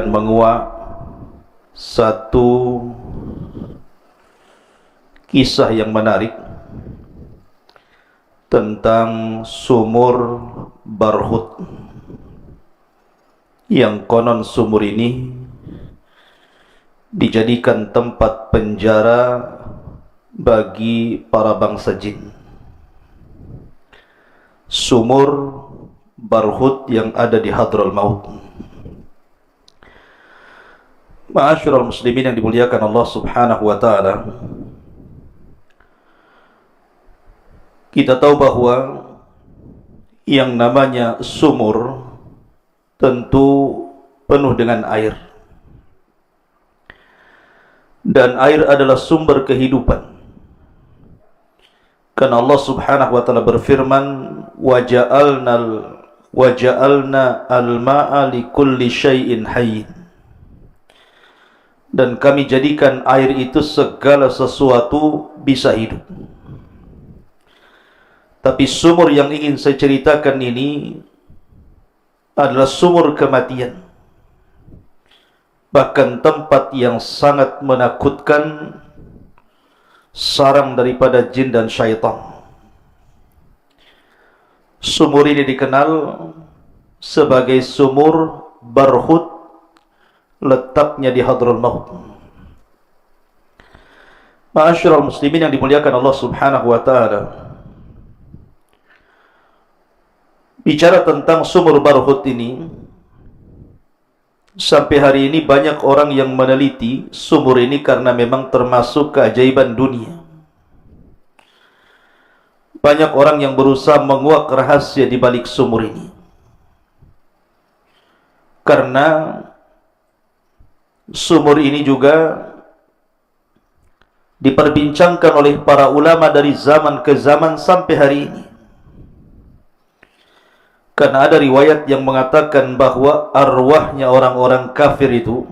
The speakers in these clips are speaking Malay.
akan menguak satu kisah yang menarik tentang sumur Barhut, yang konon sumur ini dijadikan tempat penjara bagi para bangsa jin. Sumur Barhut yang ada di Hadral Maut. Ma'asyiral muslimin yang dimuliakan Allah Subhanahu wa taala, kita tahu bahwa yang namanya sumur tentu penuh dengan air, dan air adalah sumber kehidupan. Karena Allah Subhanahu wa taala berfirman, waja'alna al-ma'a likulli syai'in hayyin. Dan kami jadikan air itu segala sesuatu bisa hidup. Tapi sumur yang ingin saya ceritakan ini adalah sumur kematian. Bahkan tempat yang sangat menakutkan, sarang daripada jin dan syaitan. Sumur ini dikenal sebagai sumur Barhut, letaknya di Hadral Maut. Ma'asyiral muslimin yang dimuliakan Allah Subhanahu wa taala, bicara tentang sumur Barhut ini, sampai hari ini banyak orang yang meneliti sumur ini karena memang termasuk keajaiban dunia. Banyak orang yang berusaha menguak rahasia di balik sumur ini, karena sumur ini juga diperbincangkan oleh para ulama dari zaman ke zaman sampai hari ini. Karena ada riwayat yang mengatakan bahwa arwahnya orang-orang kafir itu,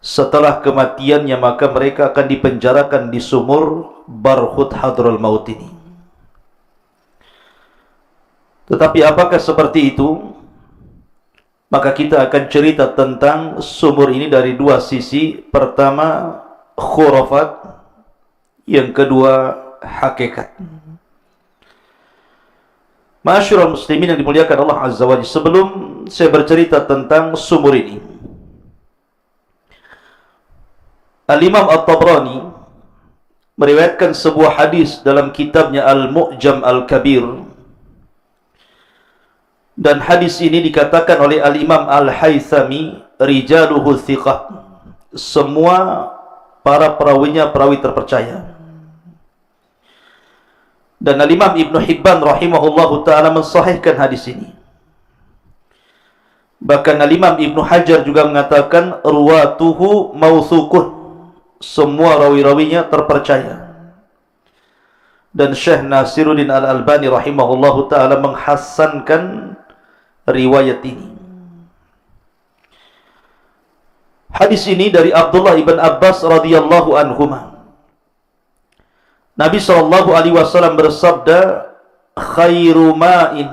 setelah kematiannya maka mereka akan dipenjarakan di sumur Barhut Hadral Maut ini. Tetapi apakah seperti itu? Maka kita akan cerita tentang sumur ini dari dua sisi. Pertama, khurafat. Yang kedua, hakikat. Ma'asyiral muslimin yang dimuliakan Allah Azza wa Jalla, sebelum saya bercerita tentang sumur ini, Al-Imam At-Tabrani meriwayatkan sebuah hadis dalam kitabnya Al-Mu'jam Al-Kabir, dan hadis ini dikatakan oleh Al-Imam Al-Haythami, rijaluhu thiqah, semua para perawinya perawi terpercaya. Dan Al-Imam Ibn Hibban rahimahullahu ta'ala mensahihkan hadis ini. Bahkan Al-Imam Ibn Hajar juga mengatakan ruwatuhu mawthukun, semua rawi-rawinya terpercaya. Dan Syekh Nasiruddin Al-Albani rahimahullahu ta'ala menghassankan riwayat ini. Hadis ini dari Abdullah ibn Abbas radhiyallahu anhuma. Nabi SAW bersabda, khairu ma'in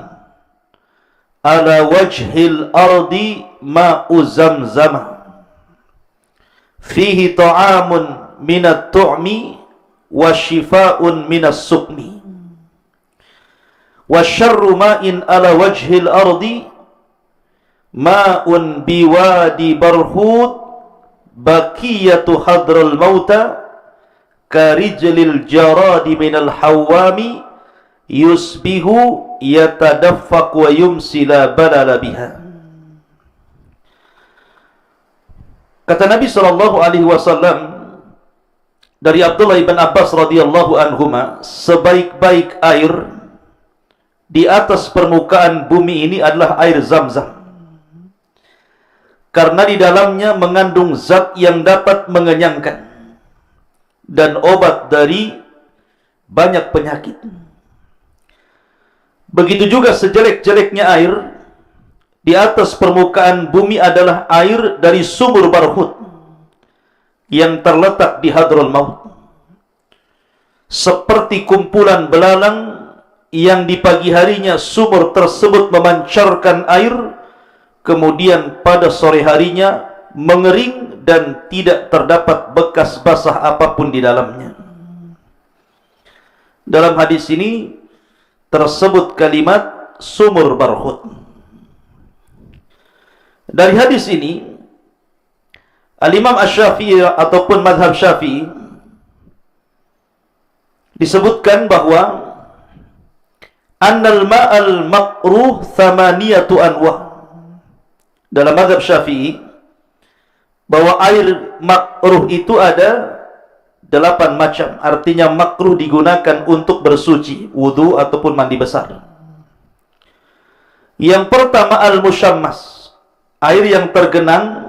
ala wajhil ardi ma'u zamzama, fihi ta'amun minat tu'mi wa shifa'un minas sukmi, wa syarru ma'in ala wajhil ardi ma'un biwadi Barhut baqiyatu hadral mauta karijlil jaradi minal hawami yusbihu yatadaffaq wa yumsi la balala biha. Kata Nabi SAW dari Abdullah ibn Abbas radhiyallahu anhuma, sebaik-baik air di atas permukaan bumi ini adalah air Zamzam, karena di dalamnya mengandung zat yang dapat mengenyangkan dan obat dari banyak penyakit. Begitu juga sejelek-jeleknya air di atas permukaan bumi adalah air dari sumur Barhut yang terletak di Hadral Maut, seperti kumpulan belalang yang di pagi harinya sumur tersebut memancarkan air, kemudian pada sore harinya mengering dan tidak terdapat bekas basah apapun di dalamnya. Dalam hadis ini tersebut kalimat sumur barhut. Dari hadis ini Al-Imam Asy-Syafi'i ataupun mazhab Syafi'i disebutkan bahwa annal ma'al makruh thamaniyatu anwa. Dalam mazhab Syafi'i bahwa air makruh itu ada 8 macam. Artinya makruh digunakan untuk bersuci, wudu ataupun mandi besar. Yang pertama al-musyammas, air yang tergenang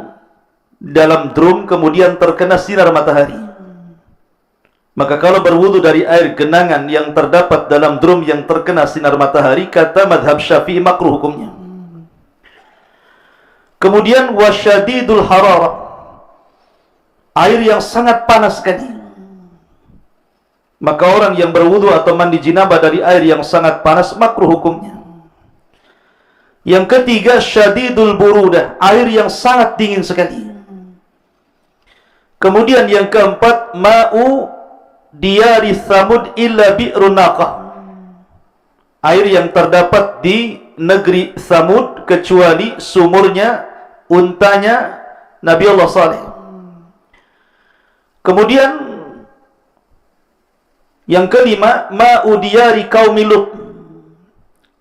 dalam drum kemudian terkena sinar matahari. Maka kalau berwudu dari air genangan yang terdapat dalam drum yang terkena sinar matahari, kata madhab Syafi'i makruh hukumnya. Kemudian wasyadidul hararah, air yang sangat panas sekali. Maka orang yang berwudu atau mandi jinabah dari air yang sangat panas makruh hukumnya. Yang ketiga syadidul burudah, air yang sangat dingin sekali. Kemudian yang keempat ma'u diyari Thamud illa bi'run naqah, air yang terdapat di negeri Thamud kecuali sumurnya untanya Nabi Allah Saleh. Kemudian yang kelima ma'u diyari qaumi Lut,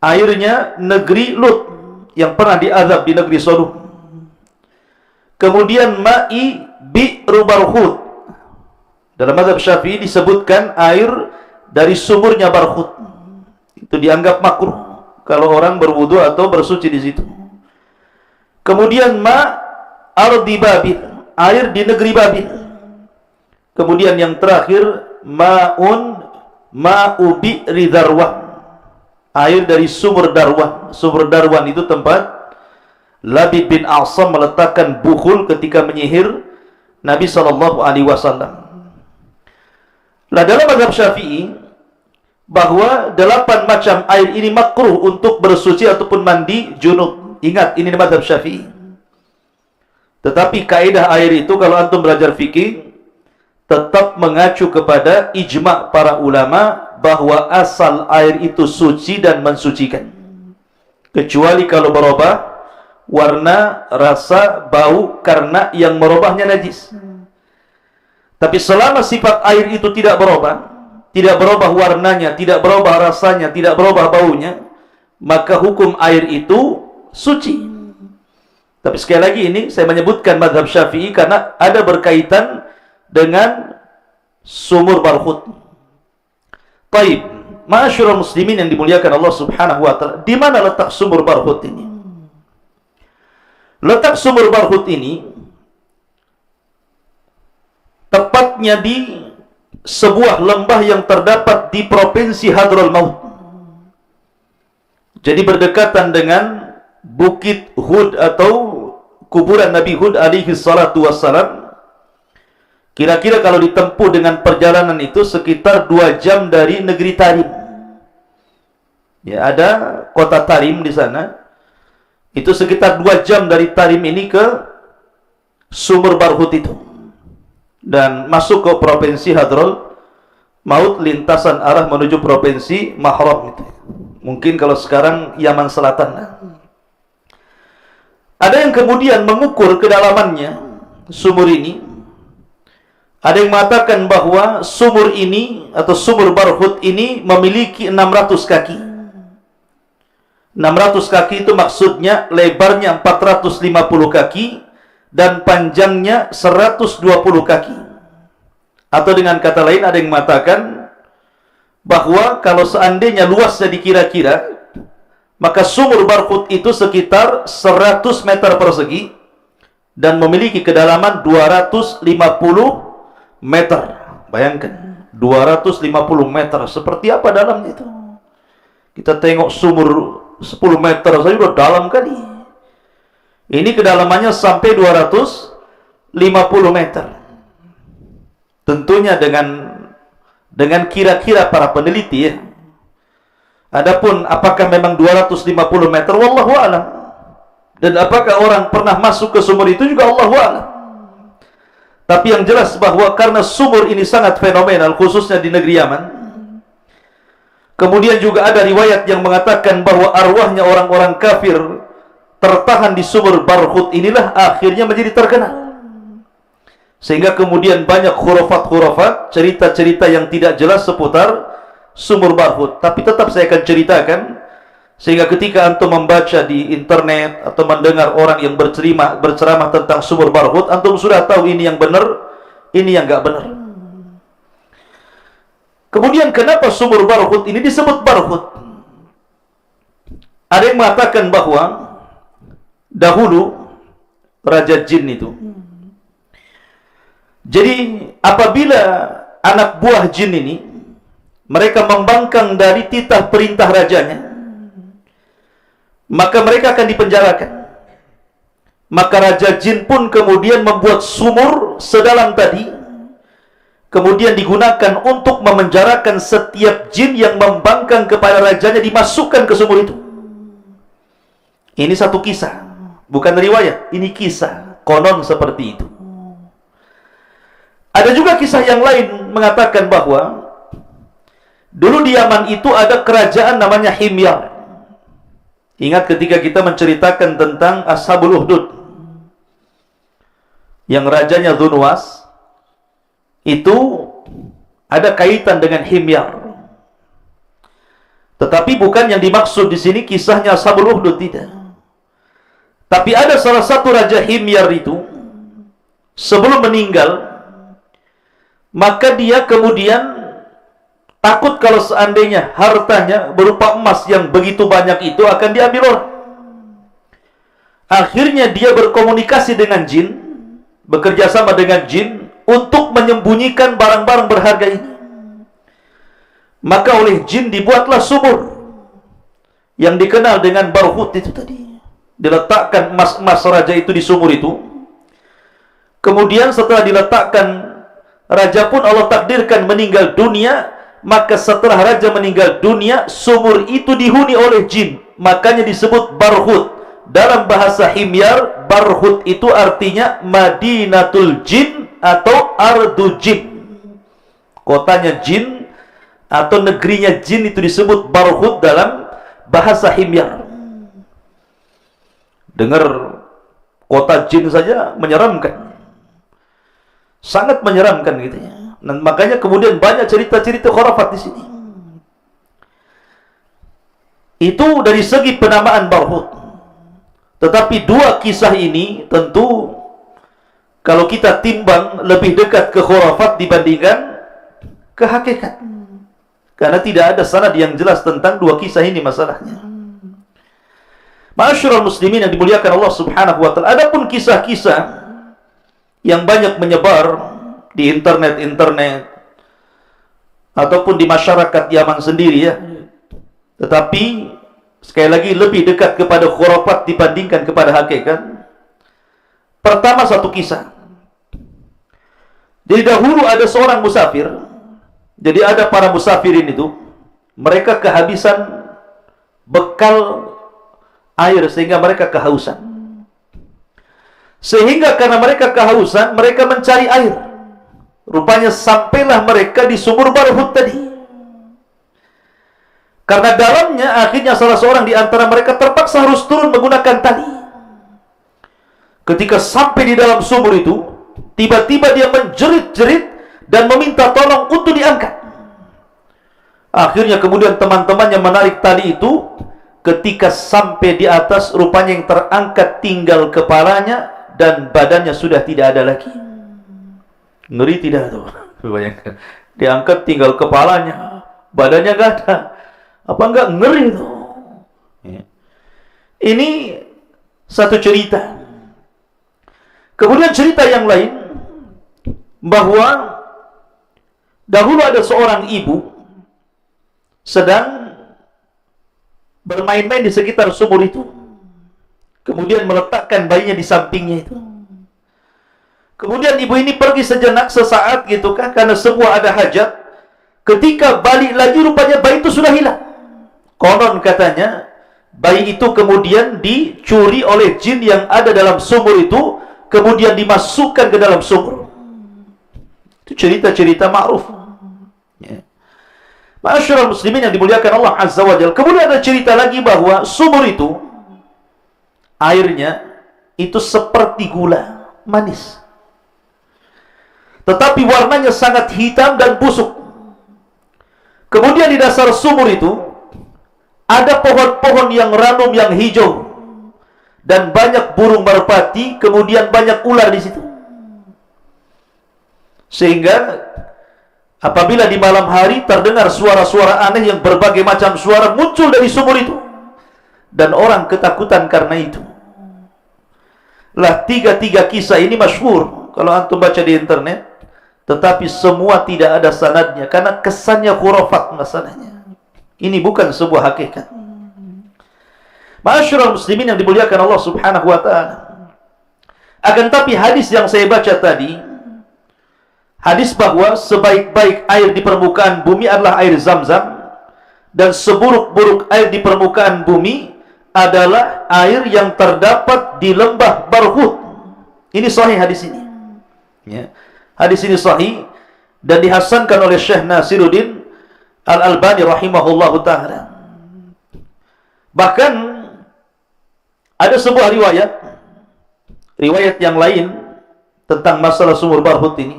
airnya negeri Lut yang pernah diazab di negeri Sodom. Kemudian ma'i bi'ru barhut, dalam mazhab Syafi'i disebutkan air dari sumurnya Barhut. Itu dianggap makruh kalau orang berwudu atau bersuci di situ. Kemudian ma ardi Babil, air di negeri Babil. Kemudian yang terakhir ma'u bi'ri Darwan, air dari sumur Darwan. Sumur Darwan itu tempat Labid bin A'sam meletakkan bukhul ketika menyihir Nabi SAW. Nah, dalam mazhab Syafi'i bahwa 8 macam air ini makruh untuk bersuci ataupun mandi junub. Ingat, ini mazhab Syafi'i. Tetapi kaidah air itu kalau antum belajar fikih tetap mengacu kepada ijma' para ulama bahwa asal air itu suci dan mensucikan. Kecuali kalau berubah warna, rasa, bau karena yang merubahnya najis. Tapi selama sifat air itu tidak berubah warnanya, tidak berubah rasanya, tidak berubah baunya, maka hukum air itu suci. Tapi sekali lagi ini saya menyebutkan mazhab Syafi'i karena ada berkaitan dengan sumur Barhut. Taib, ma'asyiral muslimin yang dimuliakan Allah Subhanahu wa taala, di mana letak sumur Barhut ini? Letak sumur Barhut ini tepatnya di sebuah lembah yang terdapat di provinsi Hadraul Maut. Jadi berdekatan dengan Bukit Hud atau kuburan Nabi Hud alaihi salatu wassalam. Kira-kira kalau ditempuh dengan perjalanan itu sekitar 2 jam dari negeri Tarim. Ya, ada kota Tarim di sana. Itu sekitar 2 jam dari Tarim ini ke sumur Barhut itu. Dan masuk ke provinsi Hadraul Maut, lintasan arah menuju provinsi Mahram itu. Mungkin kalau sekarang Yaman Selatan. Ada yang kemudian mengukur kedalamannya sumur ini. Ada yang mengatakan bahwa sumur ini atau sumur Barhut ini memiliki 600 kaki. 600 kaki itu maksudnya lebarnya 450 kaki dan panjangnya 120 kaki. Atau dengan kata lain ada yang mengatakan bahwa kalau seandainya luasnya dikira-kira, maka sumur Barhut itu sekitar 100 meter persegi dan memiliki kedalaman 250 meter. Bayangkan, 250 meter. Seperti apa dalamnya itu? Kita tengok sumur 10 meter saja sudah dalam kali. Ini kedalamannya sampai 250 meter. Tentunya dengan kira-kira para peneliti ya. Adapun apakah memang 250 meter, wallahu a'lam. Dan apakah orang pernah masuk ke sumur itu juga Allahu a'lam. Tapi yang jelas bahwa karena sumur ini sangat fenomenal, khususnya di negeri Yaman. Kemudian juga ada riwayat yang mengatakan bahwa arwahnya orang-orang kafir tertahan di sumur Barhut inilah akhirnya menjadi terkenal. Sehingga kemudian banyak khurafat-khurafat, cerita-cerita yang tidak jelas seputar sumur Barhut. Tapi tetap saya akan ceritakan, sehingga ketika antum membaca di internet atau mendengar orang yang berceramah tentang sumur Barhut, antum sudah tahu ini yang benar, ini yang enggak benar. Kemudian kenapa sumur Barhut ini disebut Barhut? Ada yang mengatakan bahwa dahulu Raja Jin itu, jadi apabila anak buah jin ini mereka membangkang dari titah perintah rajanya, maka mereka akan dipenjarakan. Maka Raja Jin pun kemudian membuat sumur sedalam tadi, kemudian digunakan untuk memenjarakan setiap jin yang membangkang kepada rajanya, dimasukkan ke sumur itu. Ini satu kisah, bukan riwayat, ini kisah, konon seperti itu. Ada juga kisah yang lain mengatakan bahwa dulu di Yaman itu ada kerajaan namanya Himyar. Ingat ketika kita menceritakan tentang Ashabul Ukhdud, yang rajanya Dzunwas, itu ada kaitan dengan Himyar. Tetapi bukan yang dimaksud di sini kisahnya Ashabul Ukhdud, tidak. Tapi ada salah satu raja Himyar itu, sebelum meninggal, maka dia kemudian takut kalau seandainya hartanya berupa emas yang begitu banyak itu akan diambil orang. Akhirnya dia berkomunikasi dengan jin, bekerja sama dengan jin untuk menyembunyikan barang-barang berharga ini. Maka oleh jin dibuatlah sumur yang dikenal dengan Barhut itu tadi. Diletakkan emas-emas raja itu di sumur itu. Kemudian setelah diletakkan, raja pun Allah takdirkan meninggal dunia. Maka setelah raja meninggal dunia, sumur itu dihuni oleh jin. Makanya disebut Barhut. Dalam bahasa Himyar, Barhut itu artinya Madinatul Jin atau Ardu Jin. Kotanya jin atau negerinya jin itu disebut Barhut dalam bahasa Himyar. Dengar kota jin saja menyeramkan. Sangat menyeramkan gitu ya. Dan makanya kemudian banyak cerita-cerita khurafat di sini. Itu dari segi penamaan Barhut. Tetapi dua kisah ini tentu kalau kita timbang lebih dekat ke khurafat dibandingkan ke hakikat. Karena tidak ada sanad yang jelas tentang dua kisah ini masalahnya. Ma'asyiral muslimin yang dimuliakan Allah Subhanahu wa taala, adapun kisah-kisah yang banyak menyebar di internet ataupun di masyarakat Yaman sendiri ya. Tetapi sekali lagi lebih dekat kepada khurafat dibandingkan kepada hakikat. Pertama satu kisah. Jadi dahulu ada seorang musafir. Jadi ada para musafirin itu, mereka kehabisan bekal air sehingga mereka kehausan. Sehingga karena mereka kehausan, mereka mencari air. Rupanya sampailah mereka di sumur Barhut tadi. Karena dalamnya akhirnya salah seorang di antara mereka terpaksa harus turun menggunakan tali. Ketika sampai di dalam sumur itu, tiba-tiba dia menjerit-jerit dan meminta tolong untuk diangkat. Akhirnya kemudian teman-temannya menarik tali itu. Ketika sampai di atas, rupanya yang terangkat tinggal kepalanya dan badannya sudah tidak ada lagi. Ngeri tidak tuh? Bayangkan, diangkat tinggal kepalanya, badannya gak ada. Apa enggak ngeri tuh? Ini satu cerita. Kemudian cerita yang lain, bahwa dahulu ada seorang ibu sedang bermain-main di sekitar sumur itu. Kemudian meletakkan bayinya di sampingnya itu. Kemudian ibu ini pergi sejenak, sesaat gitu kan, karena semua ada hajat. Ketika balik lagi, rupanya bayi itu sudah hilang. Konon katanya, bayi itu kemudian dicuri oleh jin yang ada dalam sumur itu, kemudian dimasukkan ke dalam sumur. Itu cerita-cerita ma'ruf. Ya. Ma'asyiral muslimin yang dimuliakan Allah Azza wa Jalla. Kemudian ada cerita lagi bahwa sumur itu, airnya itu seperti gula manis, tetapi warnanya sangat hitam dan busuk. Kemudian di dasar sumur itu ada pohon-pohon yang ranum yang hijau dan banyak burung merpati, kemudian banyak ular di situ. Sehingga apabila di malam hari terdengar suara-suara aneh yang berbagai macam suara muncul dari sumur itu, dan orang ketakutan karena itu. Lah, tiga-tiga kisah ini masyhur kalau antum baca di internet, tetapi semua tidak ada sanadnya karena kesannya khurafat masalahnya. Ini bukan sebuah hakikat. Ma'asyiral muslimin yang dimuliakan Allah Subhanahu wa taala. Akan tapi hadis yang saya baca tadi, hadis bahwa sebaik-baik air di permukaan bumi adalah air Zam-Zam, dan seburuk-buruk air di permukaan bumi adalah air yang terdapat di lembah Barhut. Ini sahih hadis ini. Ya. Hadis ini sahih dan dihasankan oleh Syekh Nasiruddin Al-Albani rahimahullahu ta'ala. Bahkan ada sebuah riwayat yang lain tentang masalah sumur Barhut ini,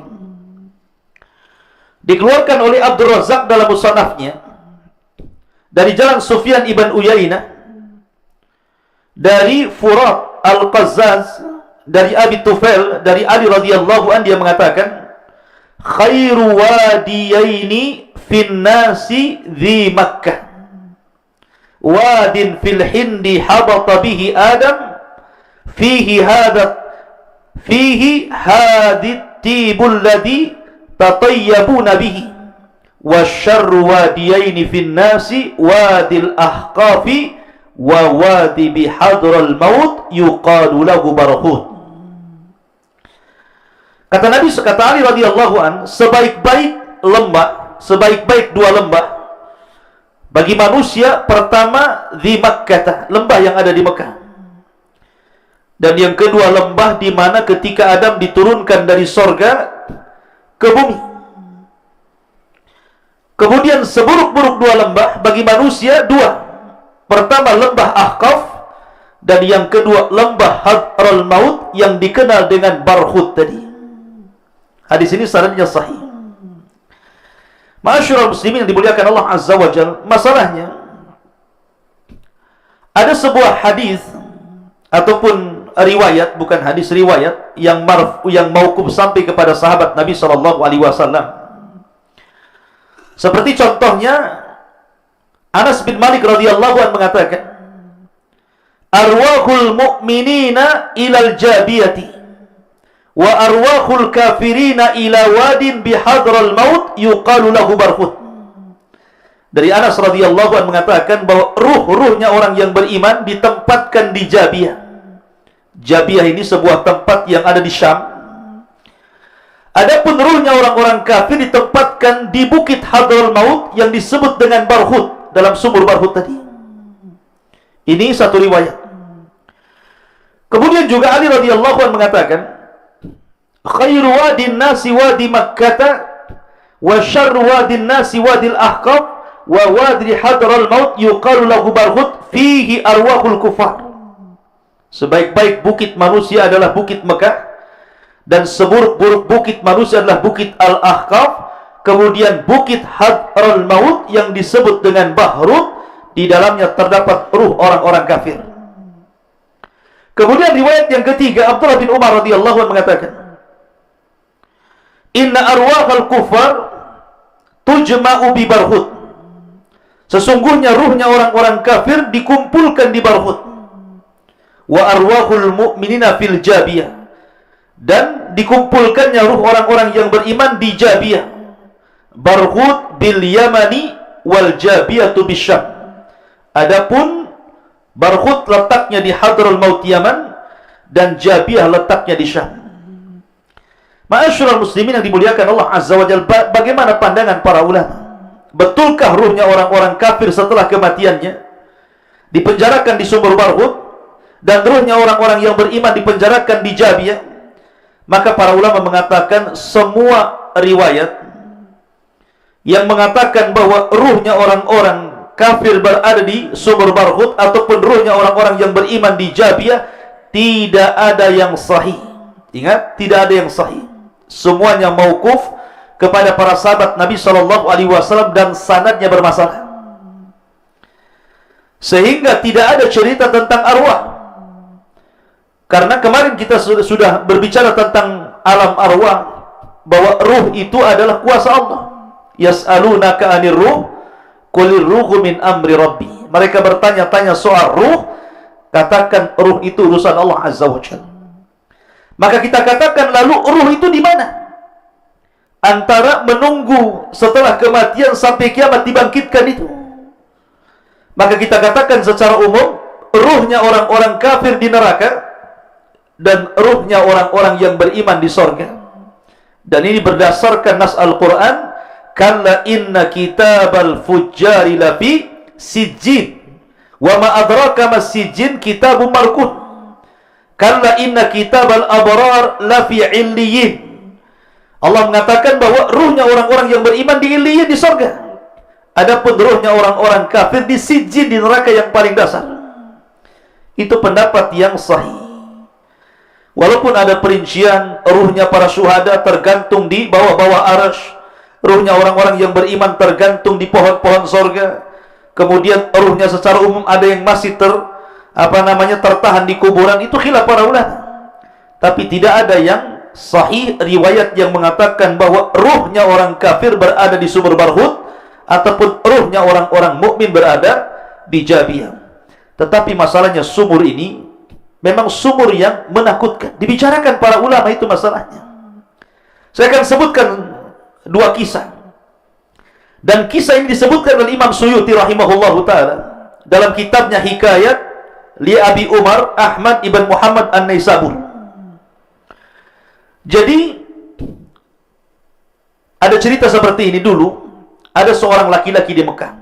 dikeluarkan oleh Abdul Razak dalam musannafnya dari jalan Sufyan ibn Uyainah, dari Furat Al-Qazzaz, dari Abi Tufail, dari Ali radhiyallahu anhu, dia mengatakan, khairu wadiyaini fin nasi dhi Makkah, wadin fil hindi habata bihi Adam, fihi hadit tibul ladhi tatayyabuna bihi, wa syarru wadiyaini fin nasi wadil ahqafi wa wadi bihadral maut yuqalu lahu Barhut. Kata Nabi, kata Ali radhiyallahu an, sebaik-baik lembah, sebaik-baik dua lembah bagi manusia, pertama di Makkah, lembah yang ada di Mekah, dan yang kedua lembah di mana ketika Adam diturunkan dari sorga ke bumi. Kemudian seburuk-buruk dua lembah bagi manusia, dua. Pertama lembah Ahqaf, dan yang kedua lembah Hadral Maut yang dikenal dengan Barhut tadi. Hadis ini sanadnya sahih. Ma'asyiral muslimin yang dimuliakan Allah Azza wa Jalla, masalahnya ada sebuah hadis ataupun riwayat, bukan hadis, riwayat yang mauquf sampai kepada sahabat Nabi sallallahu alaihi wasallam. Seperti contohnya Anas bin Malik radhiyallahu anhu mengatakan, arwahul mu'minina ilal jabiyati wa arwahul kafirina ila wadin bihadral maut yuqalu lahu Barhut. Dari Anas radhiyallahu anhu mengatakan bahwa ruh-ruhnya orang yang beriman ditempatkan di Jabiyah. Jabiyah ini sebuah tempat yang ada di Syam. Adapun ruhnya orang-orang kafir ditempatkan di bukit Hadral Maut yang disebut dengan Barhut, dalam sumur Barhut tadi. Ini satu riwayat. Kemudian juga Ali radhiyallahu anhu mengatakan, khairu wadin nasi wadi Makkah wa syarru wadin nasi wadil Ahqaf wa wadi Hadral Maut yuqalu lahu Barhut fihi arwahul kufar. Sebaik-baik bukit manusia adalah bukit Mekah, dan seburuk-buruk bukit manusia adalah bukit Al-Ahqaf. Kemudian bukit Hadral Maut yang disebut dengan Barhut, di dalamnya terdapat ruh orang-orang kafir. Kemudian riwayat yang ketiga, Abdullah bin Umar radhiyallahu anhu mengatakan, inna arwahal kufar tujma'u bi Barhut. Sesungguhnya ruhnya orang-orang kafir dikumpulkan di Barhut. Wa arwahul mu'minina fil Jabiyah, dan dikumpulkannya ruh orang-orang yang beriman di Jabiyah. Barhut bil Yamani wal Jabiyatu bisyam. Adapun Barhut letaknya di Hadral Maut Yaman, dan Jabiyah letaknya di Syam. Ma'asyiral muslimin yang dimuliakan Allah Azza wa Jalla, bagaimana pandangan para ulama? Betulkah ruhnya orang-orang kafir setelah kematiannya dipenjarakan di sumur Barhut, dan ruhnya orang-orang yang beriman dipenjarakan di Jabiyah, maka para ulama mengatakan semua riwayat yang mengatakan bahwa ruhnya orang-orang kafir berada di sumur Barhut ataupun ruhnya orang-orang yang beriman di Jabiyah, tidak ada yang sahih. Ingat, tidak ada yang sahih. Semuanya mauquf kepada para sahabat Nabi SAW dan sanadnya bermasalah. Sehingga tidak ada cerita tentang arwah. Karena kemarin kita sudah berbicara tentang alam arwah, bahwa ruh itu adalah kuasa Allah. Yas'alunaka 'anir ruh, qulir ruhu min amri rabbi. Mereka bertanya-tanya soal ruh, katakan ruh itu urusan Allah Azza wa Jalla. Maka kita katakan, lalu ruh itu di mana? Antara menunggu setelah kematian sampai kiamat dibangkitkan itu. Maka kita katakan secara umum, ruhnya orang-orang kafir di neraka dan ruhnya orang-orang yang beriman di sorga. Dan ini berdasarkan nas Al-Quran, kalla inna kitabal fujjari lafi sijjin wa ma adraka mas sijjin kitabun marqum. Kalla inna kitabal abrar lafi illiyin. Allah mengatakan bahwa ruhnya orang-orang yang beriman di illiyin, di sorga. Adapun ruhnya orang-orang kafir di sijjin, di neraka yang paling dasar. Itu pendapat yang sahih. Walaupun ada perincian, ruhnya para syuhada tergantung di bawah-bawah arasy, ruhnya orang-orang yang beriman tergantung di pohon-pohon sorga. Kemudian ruhnya secara umum ada yang masih tertahan di kuburan. Itu khilaf para ulama. Tapi tidak ada yang sahih riwayat yang mengatakan bahwa ruhnya orang kafir berada di sumur Barhut ataupun ruhnya orang-orang mukmin berada di Jabiyah. Tetapi masalahnya sumur ini memang sumur yang menakutkan. Dibicarakan para ulama itu masalahnya. Saya akan sebutkan dua kisah. Dan kisah ini disebutkan oleh Imam Suyuti rahimahullahu ta'ala dalam kitabnya Hikayat li Abi Umar Ahmad ibn Muhammad An-Naisabur. Jadi ada cerita seperti ini dulu. Ada seorang laki-laki di Mekah.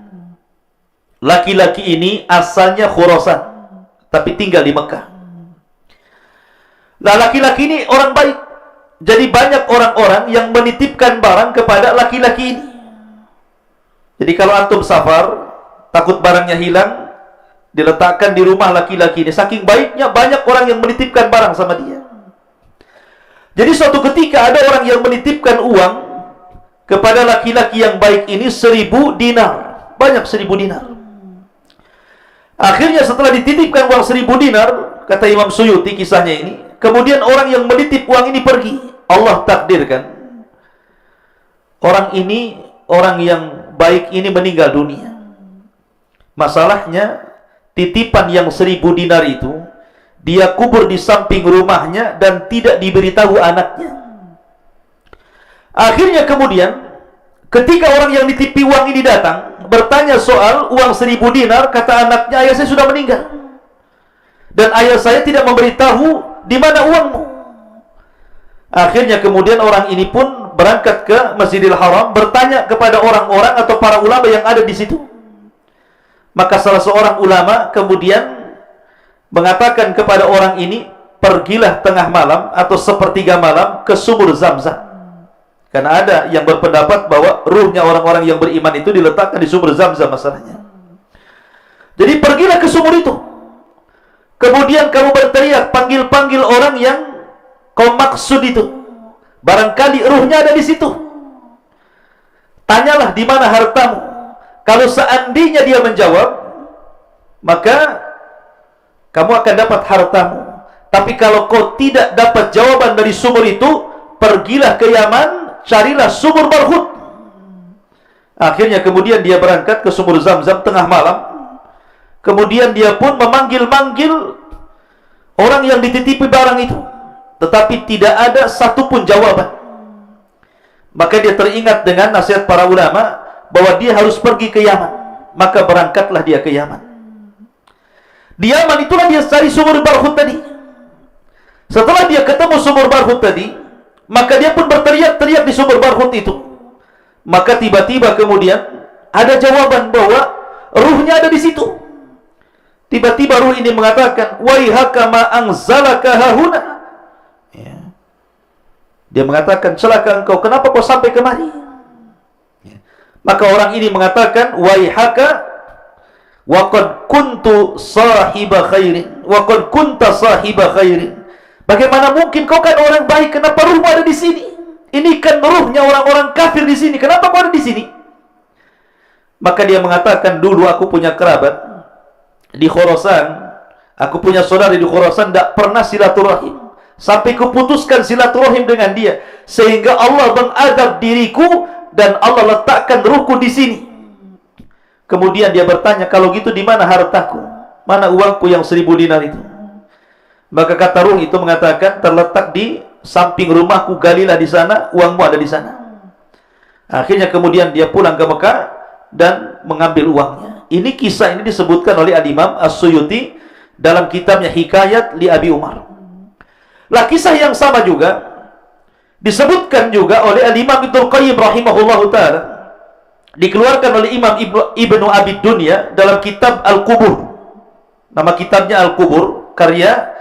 Laki-laki ini asalnya Khurasan, tapi tinggal di Mekah. Nah, laki-laki ini orang baik. Jadi banyak orang-orang yang menitipkan barang kepada laki-laki ini. Jadi kalau antum safar, takut barangnya hilang, diletakkan di rumah laki-laki ini. Saking baiknya, banyak orang yang menitipkan barang sama dia. Jadi suatu ketika ada orang yang menitipkan uang kepada laki-laki yang baik ini 1.000 dinar. Banyak 1.000 dinar. Akhirnya setelah dititipkan uang 1.000 dinar, kata Imam Suyuti kisahnya ini, kemudian orang yang menitip uang ini pergi. Allah takdirkan orang ini, orang yang baik ini meninggal dunia. Masalahnya titipan yang 1.000 dinar itu dia kubur di samping rumahnya dan tidak diberitahu anaknya. Akhirnya kemudian ketika orang yang ditipi uang ini datang bertanya soal uang 1.000 dinar, kata anaknya, ayah saya sudah meninggal dan ayah saya tidak memberitahu di mana uangmu. Akhirnya kemudian orang ini pun berangkat ke Masjidil Haram, bertanya kepada orang-orang atau para ulama yang ada di situ. Maka salah seorang ulama kemudian mengatakan kepada orang ini, pergilah tengah malam atau sepertiga malam ke sumur Zam-Zam. Karena ada yang berpendapat bahwa ruhnya orang-orang yang beriman itu diletakkan di sumur Zam-Zam masalahnya. Jadi pergilah ke sumur itu. Kemudian kamu berteriak, panggil-panggil orang yang kau maksud itu. Barangkali ruhnya ada di situ. Tanyalah di mana hartamu. Kalau seandainya dia menjawab, maka kamu akan dapat hartamu. Tapi kalau kau tidak dapat jawaban dari sumur itu, pergilah ke Yaman, carilah sumur Barhut. Akhirnya kemudian dia berangkat ke sumur Zam-Zam tengah malam. Kemudian dia pun memanggil-manggil orang yang dititipi barang itu, tetapi tidak ada satupun jawaban. Maka dia teringat dengan nasihat para ulama bahwa dia harus pergi ke Yaman. Maka berangkatlah dia ke Yaman. Di Yaman itulah dia cari sumur Barhut tadi. Setelah dia ketemu sumur Barhut tadi, maka dia pun berteriak-teriak di sumur Barhut itu. Maka tiba-tiba kemudian ada jawaban bahwa ruhnya ada di situ. Tiba-tiba ruh ini mengatakan, waihaka ma anzalaka hahuna. Ya. Dia mengatakan, celaka engkau, kenapa kau sampai kemari? Ya. Maka orang ini mengatakan, waihaka wa qad kuntu sahiba khairin, wa qad kunta sahiba khairin. Bagaimana mungkin kau kan orang baik, kenapa ruhmu ada di sini? Ini kan ruhnya orang-orang kafir di sini, kenapa kau ada di sini? Maka dia mengatakan, dulu aku punya kerabat di Khurasan, aku punya saudara di Khurasan, tidak pernah silaturahim, sampai kuputuskan silaturahim dengan dia, sehingga Allah mengadab diriku dan Allah letakkan ruhku di sini. Kemudian dia bertanya, kalau gitu di mana hartaku, mana uangku yang 1000 dinar itu? Maka kata ruh itu mengatakan, terletak di samping rumahku, galilah di sana, uangmu ada di sana. Akhirnya kemudian dia pulang ke Mekah dan mengambil uangnya. Ini kisah ini disebutkan oleh Al-Imam As-Suyuti dalam kitabnya Hikayat li Abi Umar. Lah kisah yang sama juga disebutkan juga oleh Al-Imam Ibnu Qayyim rahimahullahu taala, dikeluarkan oleh Imam Ibnu Abi Dunya dalam kitab Al-Qubur. Nama kitabnya Al-Qubur, karya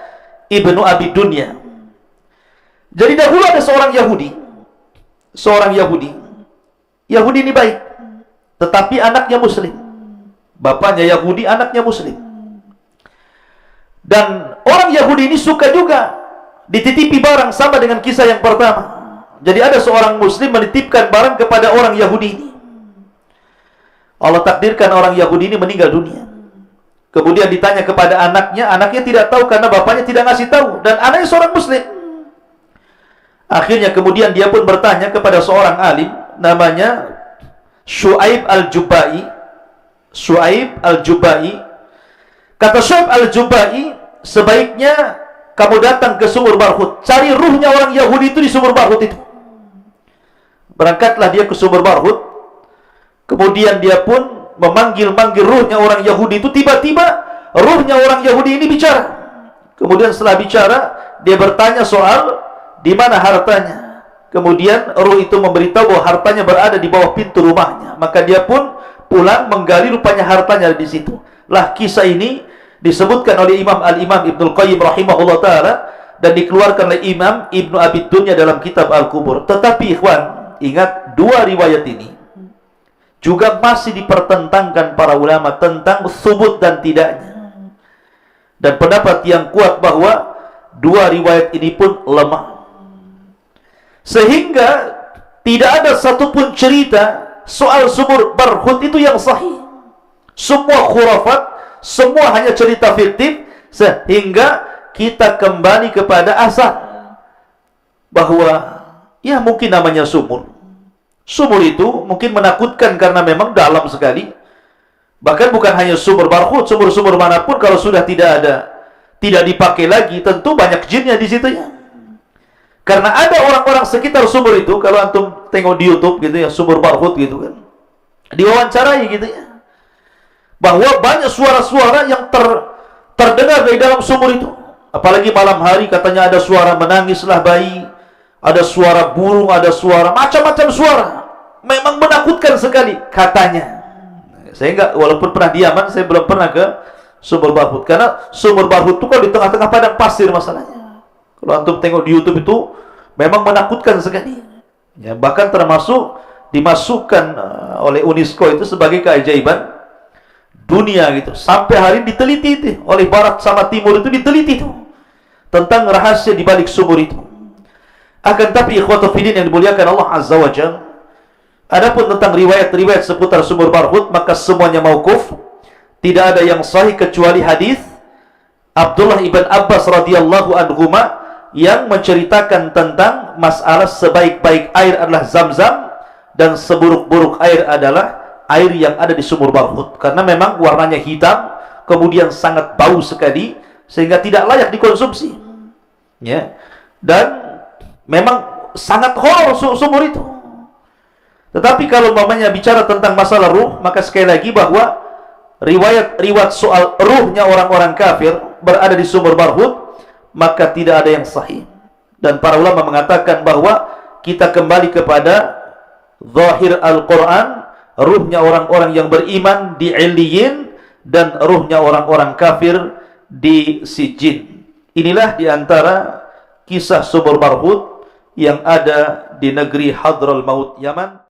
Ibnu Abi Dunya. Jadi dahulu ada seorang Yahudi. Yahudi ini baik, tetapi anaknya Muslim. Bapaknya Yahudi, anaknya Muslim. Dan orang Yahudi ini suka juga dititipi barang, sama dengan kisah yang pertama. Jadi ada seorang Muslim menitipkan barang kepada orang Yahudi ini. Allah takdirkan orang Yahudi ini meninggal dunia. Kemudian ditanya kepada anaknya, anaknya tidak tahu karena bapaknya tidak ngasih tahu. Dan anaknya seorang Muslim. Akhirnya kemudian dia pun bertanya kepada seorang alim, namanya Syu'aib Al-Jubai. Syu'aib Al-Jubai. Kata Syu'aib Al-Jubai, sebaiknya kamu datang ke sumur Barhut, cari ruhnya orang Yahudi itu di sumur Barhut itu. Berangkatlah dia ke sumur Barhut. Kemudian dia pun memanggil-manggil ruhnya orang Yahudi itu. Tiba-tiba ruhnya orang Yahudi ini bicara. Kemudian setelah bicara, dia bertanya soal di mana hartanya. Kemudian ruh itu memberitahu bahwa hartanya berada di bawah pintu rumahnya. Maka dia pun pulang menggali, rupanya hartanya di situ. Lah kisah ini disebutkan oleh Al-Imam Ibnu Qayyim rahimahullah taala dan dikeluarkan oleh Imam Ibnu Abi Dunya dalam kitab Al-Qubur. Tetapi ikhwan, ingat dua riwayat ini juga masih dipertentangkan para ulama tentang subut dan tidaknya. Dan pendapat yang kuat bahwa dua riwayat ini pun lemah. Sehingga tidak ada satupun cerita soal sumur Barhut itu yang sahih. Semua khurafat, semua hanya cerita fiktif, sehingga kita kembali kepada asal bahwa ya mungkin namanya sumur. Sumur itu mungkin menakutkan karena memang dalam sekali. Bahkan bukan hanya sumur Barhut, sumur-sumur manapun kalau sudah tidak dipakai lagi, tentu banyak jinnya di situ ya. Karena ada orang-orang sekitar sumur itu, kalau antum tengok di YouTube gitu ya, sumur Barhut gitu kan, diwawancarai gitu ya, bahwa banyak suara-suara yang terdengar dari dalam sumur itu. Apalagi malam hari katanya ada suara menangislah bayi, ada suara burung, ada suara macam-macam suara. Memang menakutkan sekali katanya. Saya enggak, walaupun pernah di Yaman, saya belum pernah ke sumur Barhut. Karena sumur Barhut itu kalau di tengah-tengah padang pasir masalahnya. Kalau antum tengok di YouTube itu memang menakutkan sekali. Ya, bahkan termasuk dimasukkan oleh UNESCO itu sebagai keajaiban dunia gitu. Sampai hari ini diteliti itu oleh barat sama timur, itu diteliti itu tentang rahasia di balik sumur itu. Akan tapi ikhwatu fillah yang dimuliakan Allah Azza wa Jalla, adapun tentang riwayat-riwayat seputar sumur Barhut, maka semuanya mauquf. Tidak ada yang sahih kecuali hadis Abdullah ibn Abbas radhiyallahu anhuma yang menceritakan tentang masalah sebaik-baik air adalah Zam-Zam dan seburuk-buruk air adalah air yang ada di sumur Barhut. Karena memang warnanya hitam, kemudian sangat bau sekali, sehingga tidak layak dikonsumsi. Ya. Dan memang sangat horor sumur itu. Tetapi kalau umpamanya bicara tentang masalah ruh, maka sekali lagi bahwa riwayat soal ruhnya orang-orang kafir berada di sumur Barhut, maka tidak ada yang sahih. Dan para ulama mengatakan bahwa kita kembali kepada zahir Al-Quran, ruhnya orang-orang yang beriman di Iliyin dan ruhnya orang-orang kafir di Sijin. Inilah diantara kisah Subur Barhut yang ada di negeri Hadral Maut Yaman.